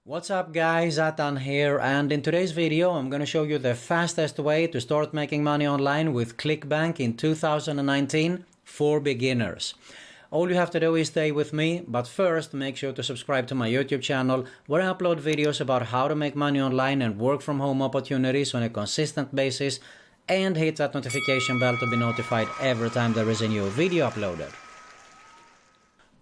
What's up guys, Atan here, and in today's video I'm going to show you the fastest way to start making money online with Clickbank in 2019 for beginners. All you have to do is stay with me, but first make sure to subscribe to my YouTube channel where I upload videos about how to make money online and work from home opportunities on a consistent basis, and hit that notification bell to be notified every time there is a new video uploaded.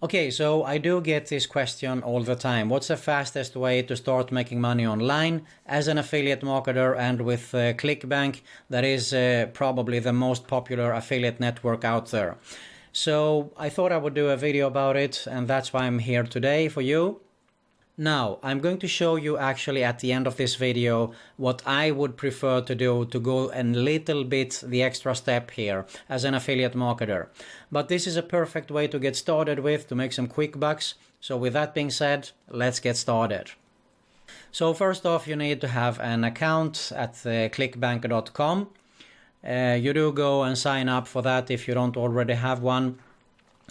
Okay, so I do get this question all the time. What's the fastest way to start making money online as an affiliate marketer? And with Clickbank, that is probably the most popular affiliate network out there. So I thought I would do a video about it, and that's why I'm here today for you. Now, I'm going to show you actually at the end of this video what I would prefer to do to go a little bit the extra step here as an affiliate marketer. But this is a perfect way to get started with, to make some quick bucks. So with that being said, let's get started. So first off, you need to have an account at clickbank.com. You do go and sign up for that if you don't already have one.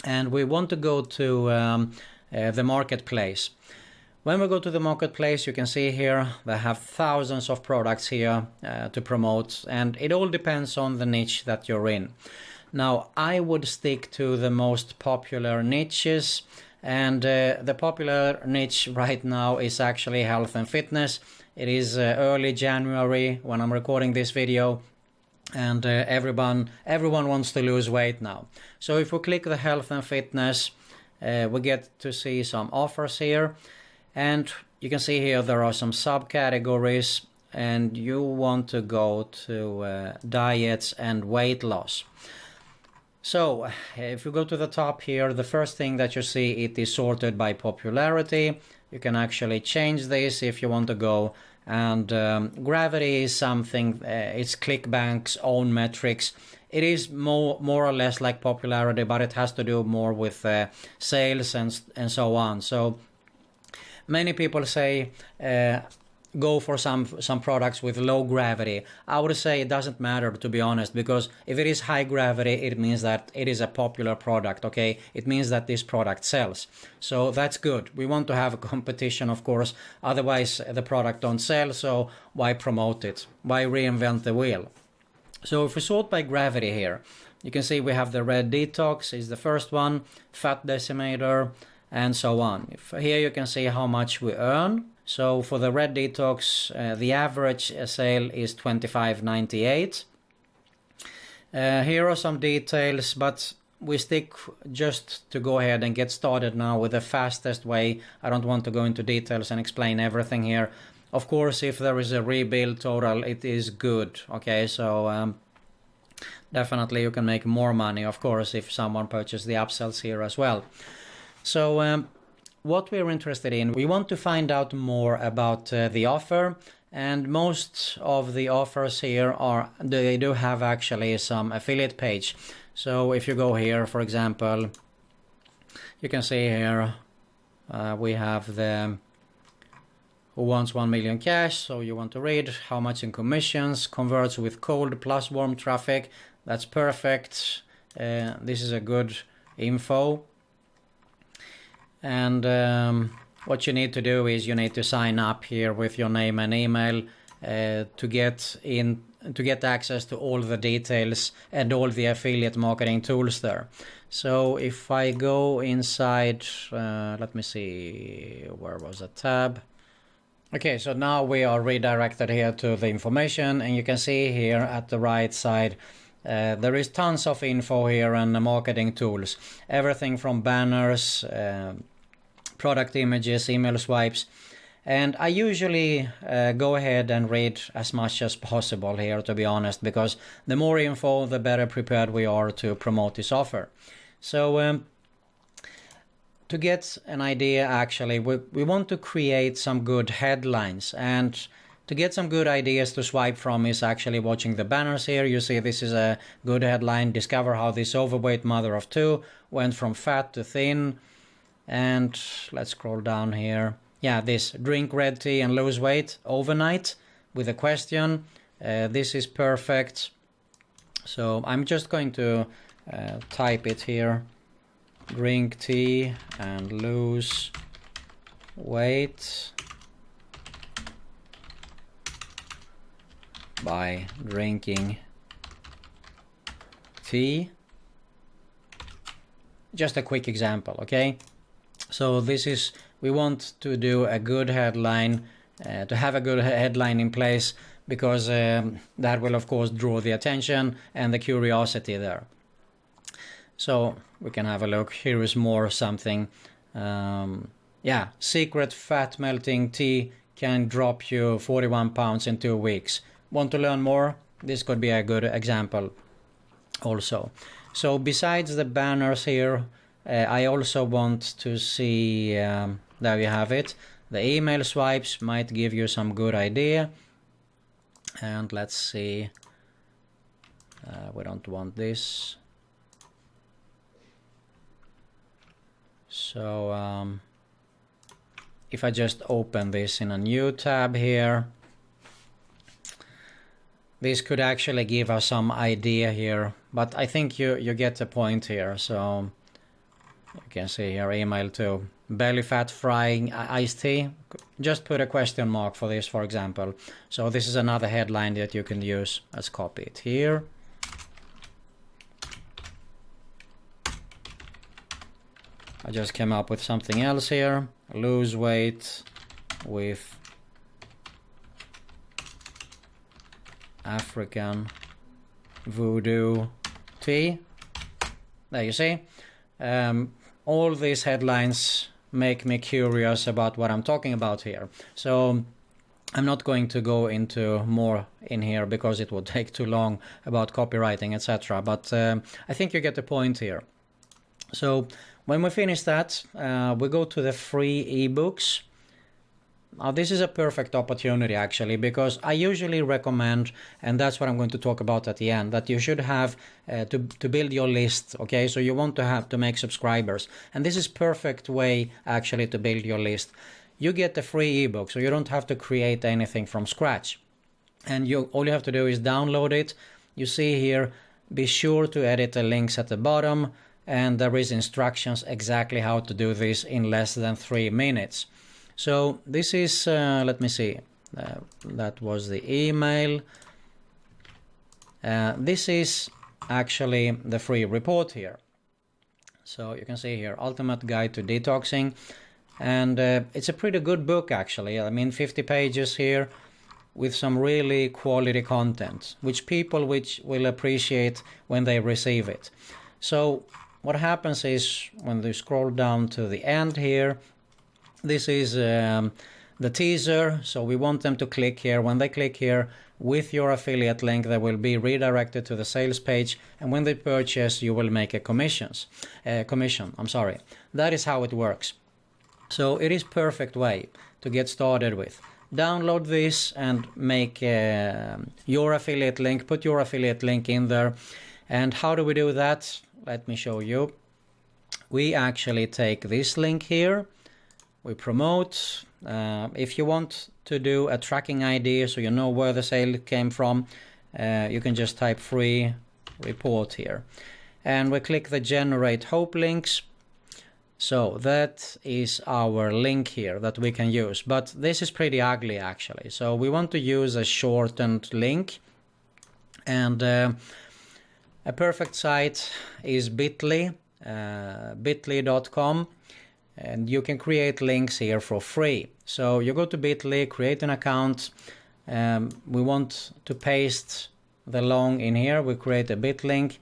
And we want to go to the marketplace. When we go to the marketplace, you can see here they have thousands of products here to promote, and it all depends on the niche that you're in. Now, I would stick to the most popular niches, and the popular niche right now is actually health and fitness. It is early January when I'm recording this video, and everyone wants to lose weight now. So if we click the health and fitness, we get to see some offers here. And you can see here there are some subcategories, and you want to go to diets and weight loss. So if you go to the top here, the first thing that you see, it is sorted by popularity. You can actually change this if you want to go. And gravity is something, it's Clickbank's own metrics. It is more or less like popularity, but it has to do more with sales and so on. So many people say go for some products with low gravity. I would say it doesn't matter, to be honest, because if it is high gravity, it means that it is a popular product, okay? It means that this product sells. So that's good. We want to have a competition, of course, otherwise the product don't sell, so why promote it? Why reinvent the wheel? So if we sort by gravity here, you can see we have the red detox is the first one, fat decimator, and so on. Here you can see how much we earn. So for the red detox, the average sale is $25.98. Here are some details, but we stick just to go ahead and get started now with the fastest way. I don't want to go into details and explain everything here. Of course, if there is a rebuild total, it is good. Okay, so definitely you can make more money, of course, if someone purchases the upsells here as well. So what we're interested in, we want to find out more about the offer, and most of the offers here they do have actually some affiliate page. So if you go here, for example, you can see here we have the who wants 1 million cash. So you want to read how much in commissions, converts with cold plus warm traffic. That's perfect. This is a good info. And what you need to do is you need to sign up here with your name and email to get access to all the details and all the affiliate marketing tools there. So if I go inside, let me see, where was the tab? Okay, so now we are redirected here to the information, and you can see here at the right side there is tons of info here and marketing tools. Everything from banners, product images, email swipes. And I usually go ahead and read as much as possible here, to be honest, because the more info, the better prepared we are to promote this offer. So to get an idea, actually, we want to create some good headlines, and to get some good ideas to swipe from is actually watching the banners here. You see this is a good headline. Discover how this overweight mother of two went from fat to thin. And let's scroll down here. Yeah, this drink red tea and lose weight overnight with a question. This is perfect. So I'm just going to type it here. Drink tea and lose weight by drinking tea. Just a quick example, okay? So this is, we want to do a good headline, to have a good headline in place, because that will of course draw the attention and the curiosity there. So we can have a look. Here is more something. Yeah, secret fat melting tea can drop you 41 pounds in 2 weeks. Want to learn more? This could be a good example also. So besides the banners here, I also want to see, there you have it. The email swipes might give you some good idea. And let's see, we don't want this. So if I just open this in a new tab here, this could actually give us some idea here, but I think you get the point here. So you can see here, email to belly fat frying iced tea. Just put a question mark for this, for example. So this is another headline that you can use. Let's copy it here. I just came up with something else here. Lose weight with African voodoo tea. There you see. All these headlines make me curious about what I'm talking about here. So I'm not going to go into more in here because it would take too long about copywriting, etc. But I think you get the point here. So when we finish that, we go to the free ebooks. Now this is a perfect opportunity actually, because I usually recommend, and that's what I'm going to talk about at the end, that you should have to build your list, okay? So you want to have to make subscribers, and this is perfect way actually to build your list. You get the free ebook, so you don't have to create anything from scratch, and all you have to do is download it. You see here, be sure to edit the links at the bottom, and there is instructions exactly how to do this in less than 3 minutes. So this is, let me see, that was the email. This is actually the free report here. So you can see here, Ultimate Guide to Detoxing. And it's a pretty good book actually. I mean, 50 pages here with some really quality content, which people will appreciate when they receive it. So what happens is when you scroll down to the end here, this is the teaser, so we want them to click here. When they click here with your affiliate link, they will be redirected to the sales page, and when they purchase, you will make a commission. That is how it works. So it is perfect way to get started with. Download this and make your affiliate link, put your affiliate link in there. And how do we do that? Let me show you. We actually take this link here. We promote. If you want to do a tracking ID so you know where the sale came from, you can just type free report here. And we click the generate hope links. So that is our link here that we can use. But this is pretty ugly actually. So we want to use a shortened link. And a perfect site is bit.ly, bit.ly.com. And you can create links here for free. So you go to bit.ly, create an account. We want to paste the long in here. We create a bit link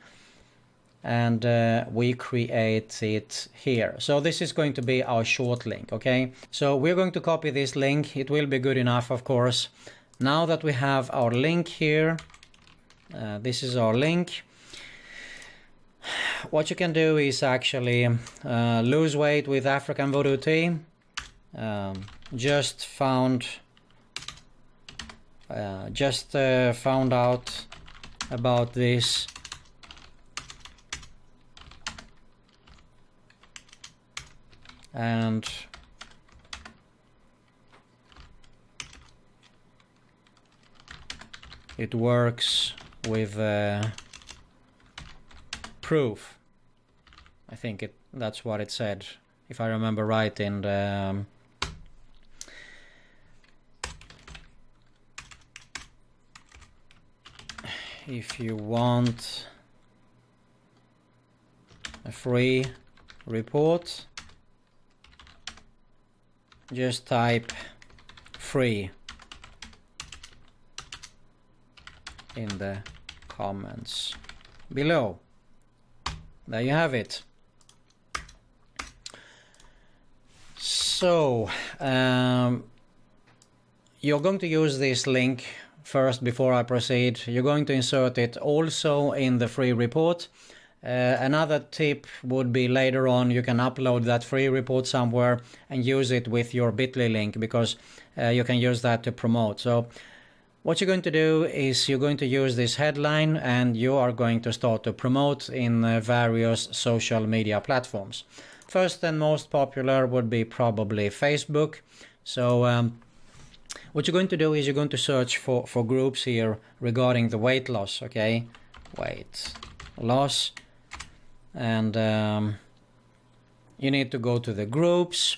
and we create it here. So this is going to be our short link, okay? So we're going to copy this link. It will be good enough, of course. Now that we have our link here, this is our link. What you can do is actually lose weight with African voodoo tea. Just found out about this. And it works with proof. I think that's what it said, if I remember right in the if you want a free report, just type free in the comments below. There you have it. So you're going to use this link first before I proceed. You're going to insert it also in the free report. Another tip would be later on you can upload that free report somewhere and use it with your bit.ly link, because you can use that to promote. So what you're going to do is you're going to use this headline and you are going to start to promote in various social media platforms. First and most popular would be probably Facebook. So what you're going to do is you're going to search for groups here regarding the weight loss, okay? Weight loss. And you need to go to the groups.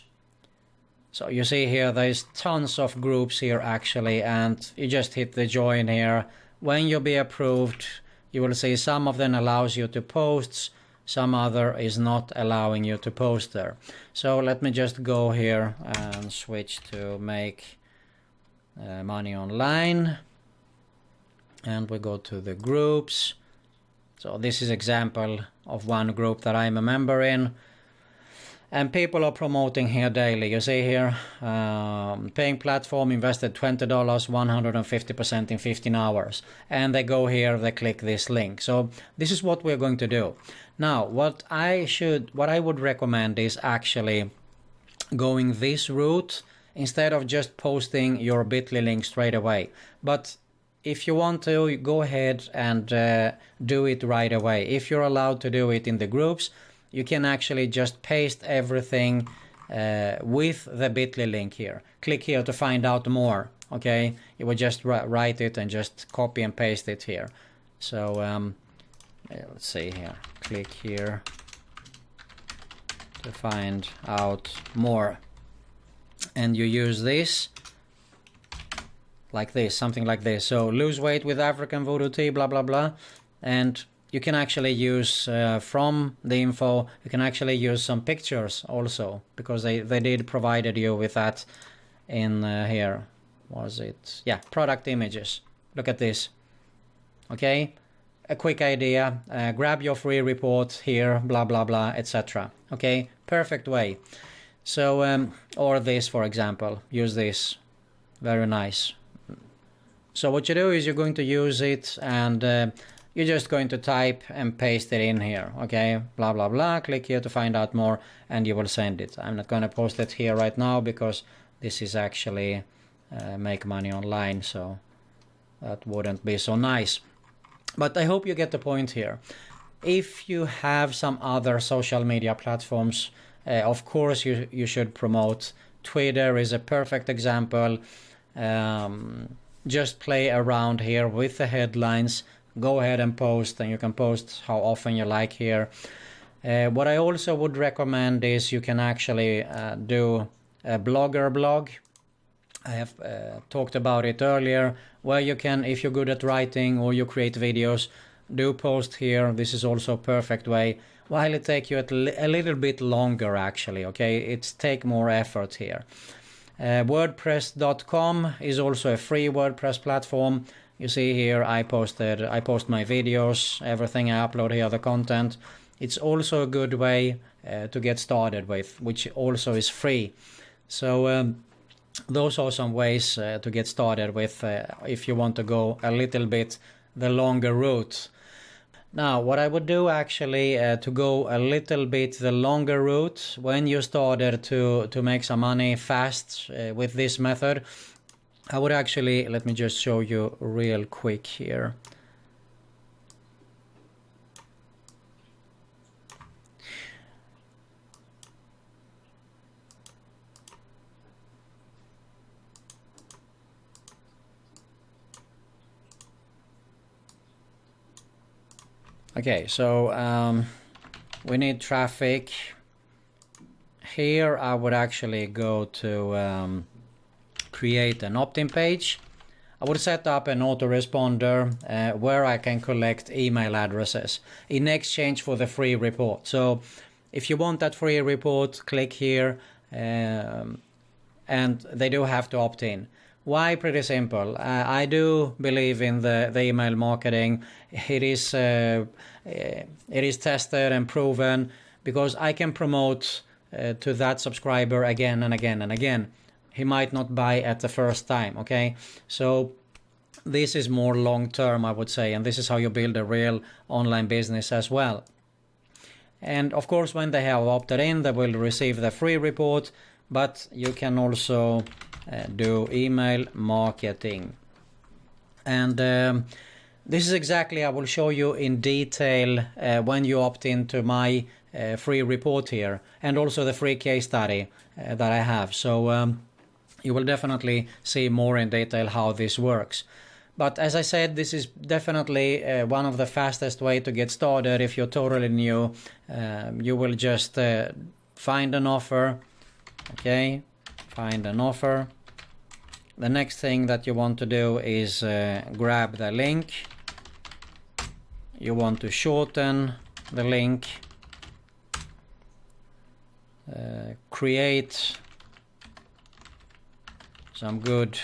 So you see here there's tons of groups here actually, and you just hit the join here. When you'll be approved, you will see some of them allows you to post, some other is not allowing you to post there. So let me just go here and switch to make money online, and we go to the groups. So this is example of one group that I'm a member in, and people are promoting here daily. You see here, paying platform, invested $20, 150% in 15 hours. And they go here, they click this link. So this is what we're going to do. Now, what I would recommend is actually going this route instead of just posting your bit.ly link straight away. But if you want to, go ahead and do it right away. If you're allowed to do it in the groups, you can actually just paste everything with the bit.ly link here. Click here to find out more, okay? You will just write it and just copy and paste it here. So let's see here. Click here to find out more. And you use this like this, something like this. So lose weight with African voodoo tea, blah, blah, blah. And you can actually use from the info, you can actually use some pictures also, because they did provided you with that in here. Was it? Yeah, product images. Look at this. Okay, a quick idea. Grab your free report here, blah, blah, blah, etc. Okay, perfect way. So, or this, for example, use this. Very nice. So what you do is you're going to use it, and you're just going to type and paste it in here, okay? Blah, blah, blah. Click here to find out more, and you will send it. I'm not going to post it here right now because this is actually make money online, so that wouldn't be so nice. But I hope you get the point here. If you have some other social media platforms, of course you should promote. Twitter is a perfect example. Just play around here with the headlines. Go ahead and post, and you can post how often you like here. What I also would recommend is you can actually do a blogger blog. I have talked about it earlier, where you can, if you're good at writing or you create videos, do post here. This is also a perfect way. While it take you a little bit longer actually, okay? It's take more effort here. WordPress.com is also a free WordPress platform. You see here I post my videos, everything I upload here, the content. It's also a good way to get started with, which also is free. So those are some ways to get started with if you want to go a little bit the longer route. Now, what I would do actually to go a little bit the longer route, when you started to make some money fast with this method, I would actually, let me just show you real quick here. Okay, so we need traffic. Here I would actually go to create an opt-in page. I would set up an autoresponder where I can collect email addresses in exchange for the free report. So if you want that free report, click here, and they do have to opt in. Why? Pretty simple. I do believe in the email marketing. It is tested and proven, because I can promote to that subscriber again and again and again. He might not buy at the first time, okay? So this is more long term, I would say, and this is how you build a real online business as well. And of course, when they have opted in, they will receive the free report, but you can also do email marketing. And this is exactly, I will show you in detail when you opt into my free report here, and also the free case study that I have. So you will definitely see more in detail how this works. But as I said, this is definitely one of the fastest way to get started if you're totally new. You will just find an offer. Okay, find an offer. The next thing that you want to do is grab the link. You want to shorten the link. Create some good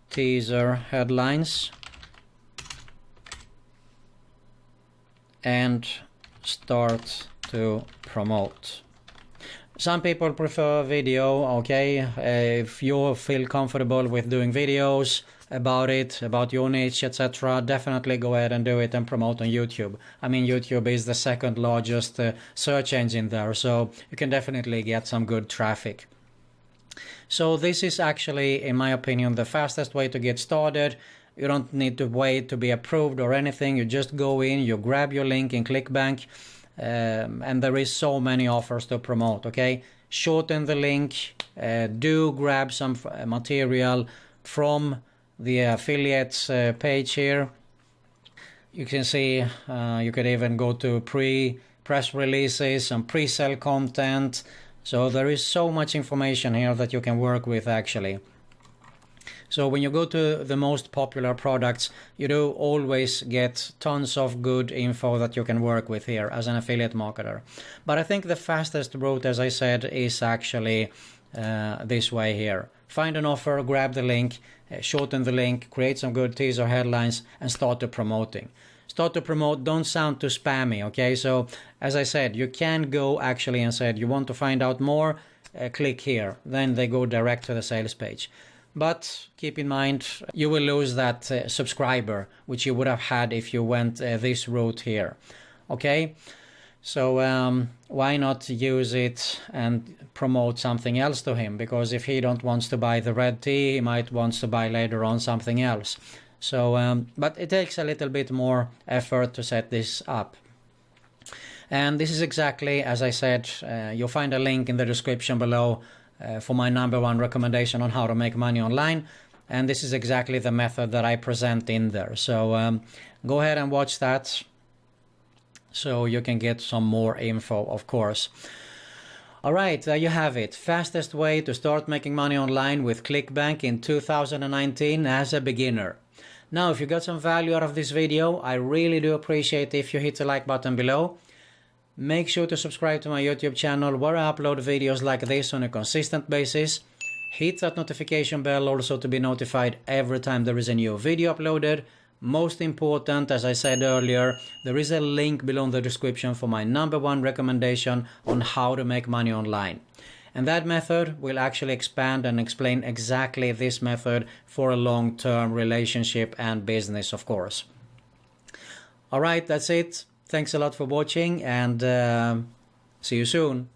teaser headlines and start to promote. Some people prefer video, okay? If you feel comfortable with doing videos about it, about your niche, etc., definitely go ahead and do it and promote on YouTube. I mean, YouTube is the second largest search engine there, so you can definitely get some good traffic. So this is actually, in my opinion, the fastest way to get started. You don't need to wait to be approved or anything. You just go in, you grab your link in Clickbank, and there is so many offers to promote, okay? Shorten the link, do grab some material from the affiliates page here. You can see you could even go to press releases and pre-sale content. So there is so much information here that you can work with actually. So when you go to the most popular products, you do always get tons of good info that you can work with here as an affiliate marketer. But I think the fastest route, as I said, is actually this way here. Find an offer, grab the link, shorten the link, create some good teaser headlines, and start to promoting. Start to promote, don't sound too spammy, okay? So as I said, you can go actually and said you want to find out more, click here. Then they go direct to the sales page. But keep in mind, you will lose that subscriber, which you would have had if you went this route here. Okay, so why not use it and promote something else to him? Because if he don't wants to buy the red tea, he might wants to buy later on something else. So, but it takes a little bit more effort to set this up. And this is exactly, as I said, you'll find a link in the description below for my #1 recommendation on how to make money online. And this is exactly the method that I present in there. So go ahead and watch that so you can get some more info, of course. All right, there you have it. Fastest way to start making money online with Clickbank in 2019 as a beginner. Now, if you got some value out of this video, I really do appreciate if you hit the like button below. Make sure to subscribe to my YouTube channel where I upload videos like this on a consistent basis. Hit that notification bell also to be notified every time there is a new video uploaded. Most important, as I said earlier, there is a link below in the description for my #1 recommendation on how to make money online. And that method will actually expand and explain exactly this method for a long-term relationship and business, of course. All right, that's it. Thanks a lot for watching, and see you soon.